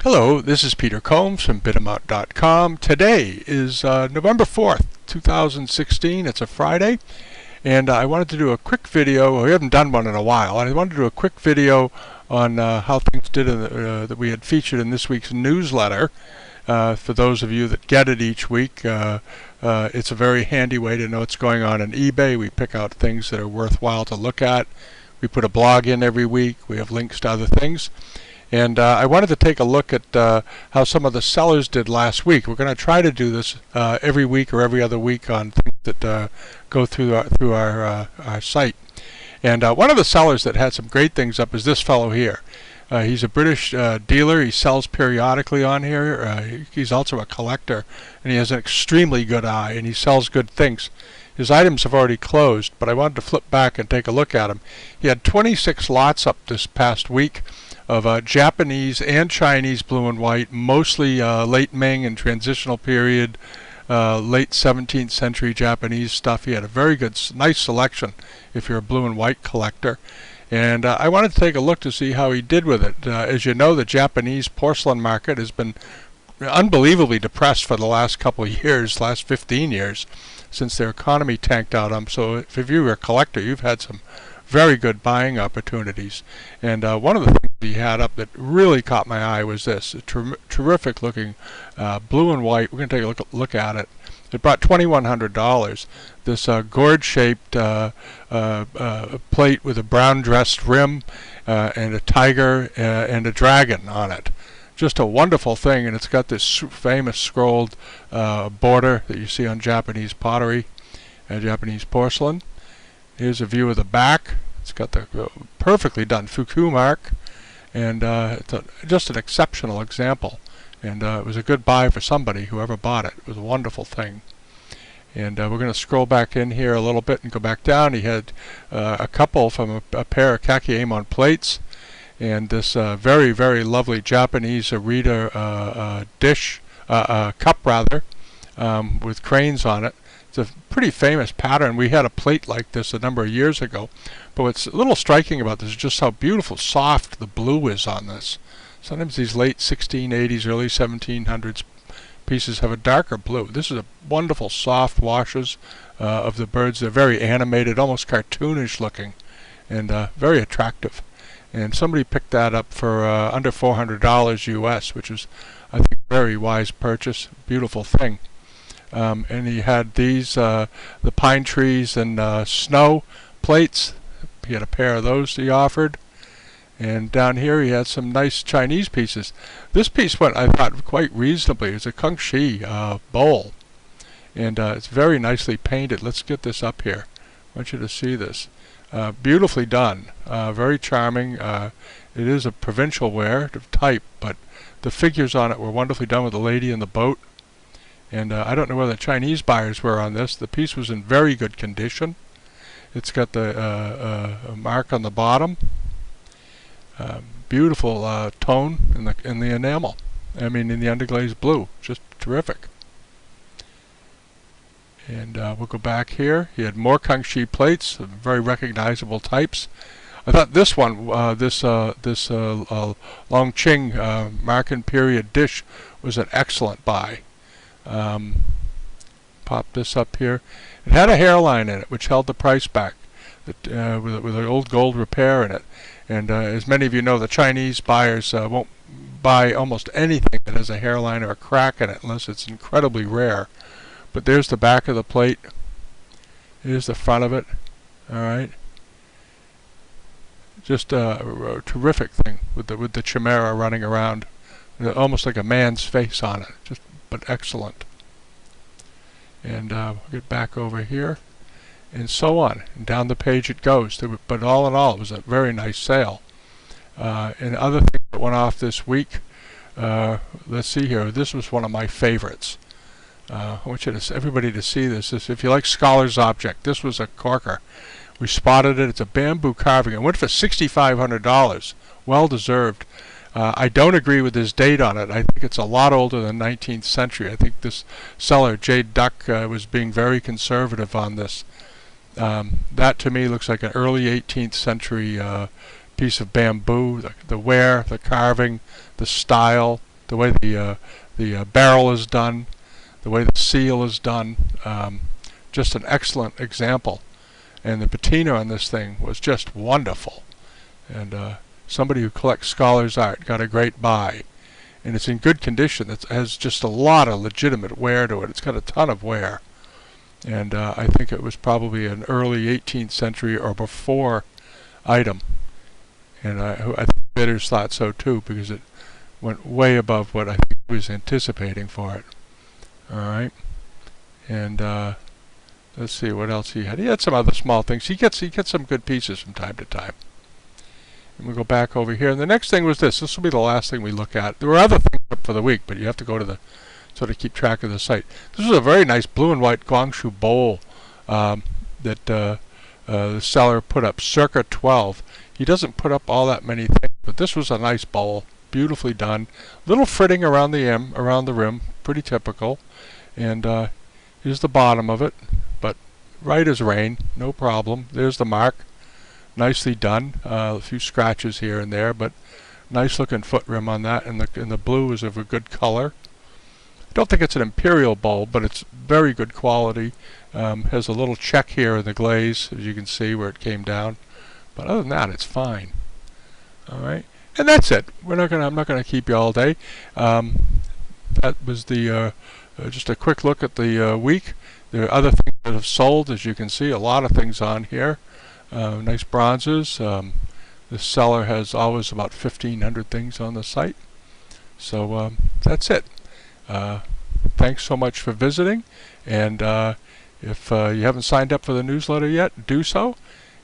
Hello, this is Peter Combs from Bidamount.com. Today is November 4th, 2016. It's a Friday, and I wanted to do a quick video. We haven't done one in a while. I wanted to do a quick video on how things did that we had featured in this week's newsletter. For those of you that get it each week, it's a very handy way to know what's going on in eBay. We pick out things that are worthwhile to look at. We put a blog in every week. We have links to other things. And I wanted to take a look at how some of the sellers did last week. We're going to try to do this every week or every other week on things that go through our site. And one of the sellers that had some great things up is this fellow here. He's a British dealer. He sells periodically on here. He's also a collector, and he has an extremely good eye, and he sells good things. His items have already closed, but I wanted to flip back and take a look at him. He had 26 lots up this past week of Japanese and Chinese blue and white, mostly late Ming and transitional period, late 17th century Japanese stuff. He had a very good, nice selection if you're a blue and white collector. And I wanted to take a look to see how he did with it. As you know, the Japanese porcelain market has been unbelievably depressed for the last couple of years, last 15 years, since their economy tanked out. So if you're a collector, you've had some very good buying opportunities. And one of the things he had up that really caught my eye was this, a terrific looking blue and white. We're going to take a look at it. It brought $2,100. This gourd-shaped plate with a brown dressed rim and a tiger and a dragon on it. Just a wonderful thing, and it's got this famous scrolled border that you see on Japanese pottery, Japanese porcelain. Here's a view of the back. It's got the perfectly done Fuku mark, and it's just an exceptional example. And it was a good buy for somebody, whoever bought it. It was a wonderful thing. And we're going to scroll back in here a little bit and go back down. He had a couple from a pair of Kakeyamon plates, and this very, very lovely Japanese Arita dish, cup rather, with cranes on it. It's a pretty famous pattern. We had a plate like this a number of years ago. But what's a little striking about this is just how beautiful, soft the blue is on this. Sometimes these late 1680s, early 1700s pieces have a darker blue. This is a wonderful, soft washes of the birds. They're very animated, almost cartoonish looking, and very attractive. And somebody picked that up for under $400 US, which is, I think, a very wise purchase. Beautiful thing. And he had these, the pine trees and snow plates. He had a pair of those he offered. And down here he had some nice Chinese pieces. This piece went, I thought, quite reasonably. It's a Kangxi bowl. And it's very nicely painted. Let's get this up here. I want you to see this. Beautifully done. Very charming. It is a provincial ware type, but the figures on it were wonderfully done with the lady in the boat. And I don't know whether the Chinese buyers were on this. The piece was in very good condition. It's got the mark on the bottom. Beautiful tone in the enamel. I mean, in the underglazed blue. Just terrific. And we'll go back here. He had more Kangxi plates, very recognizable types. I thought this one, this Longqing Marken period dish was an excellent buy. Pop this up here. It had a hairline in it, which held the price back, with an old gold repair in it. And as many of you know, the Chinese buyers won't buy almost anything that has a hairline or a crack in it unless it's incredibly rare. But there's the back of the plate. Here's the front of it. All right. Just a terrific thing with the chimera running around, almost like a man's face on it. But excellent. And we'll get back over here, and so on. And down the page it goes. But all in all, it was a very nice sale. And other things that went off this week, let's see here. This was one of my favorites. I want everybody to see this. If you like Scholar's Object, this was a corker. We spotted it. It's a bamboo carving. It went for $6,500. Well deserved. I don't agree with his date on it. I think it's a lot older than 19th century. I think this seller, Jade Duck, was being very conservative on this. That to me looks like an early 18th century piece of bamboo. The wear, the carving, the style, the way the barrel is done, the way the seal is done. Just an excellent example. And the patina on this thing was just wonderful. And somebody who collects scholars art got a great buy. And it's in good condition. It has just a lot of legitimate wear to it. It's got a ton of wear. And I think it was probably an early 18th century or before item. And I think bidders thought so too, because it went way above what I think he was anticipating for it. Alright. And let's see what else he had. He had some other small things. He gets some good pieces from time to time. And we go back over here. And the next thing was this. This will be the last thing we look at. There were other things up for the week, but you have to go to the sort of keep track of the site. This was a very nice blue and white Guangzhou bowl that the seller put up circa 12. He doesn't put up all that many things, but this was a nice bowl, beautifully done. Little fritting around the rim, pretty typical. And here's the bottom of it, but right as rain, no problem. There's the mark, nicely done. A few scratches here and there, but nice looking foot rim on that, and the blue is of a good color. I don't think it's an imperial bowl, but it's very good quality. Has a little check here in the glaze, as you can see where it came down. But other than that, it's fine. All right, and that's it. I'm not gonna keep you all day. That was the just a quick look at the week. There are other things that have sold, as you can see. A lot of things on here. Nice bronzes. The seller has always about 1,500 things on the site. So that's it. Thanks so much for visiting, and if you haven't signed up for the newsletter yet, do so,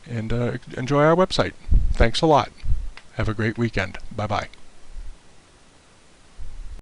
and enjoy our website. Thanks a lot. Have a great weekend. Bye-bye.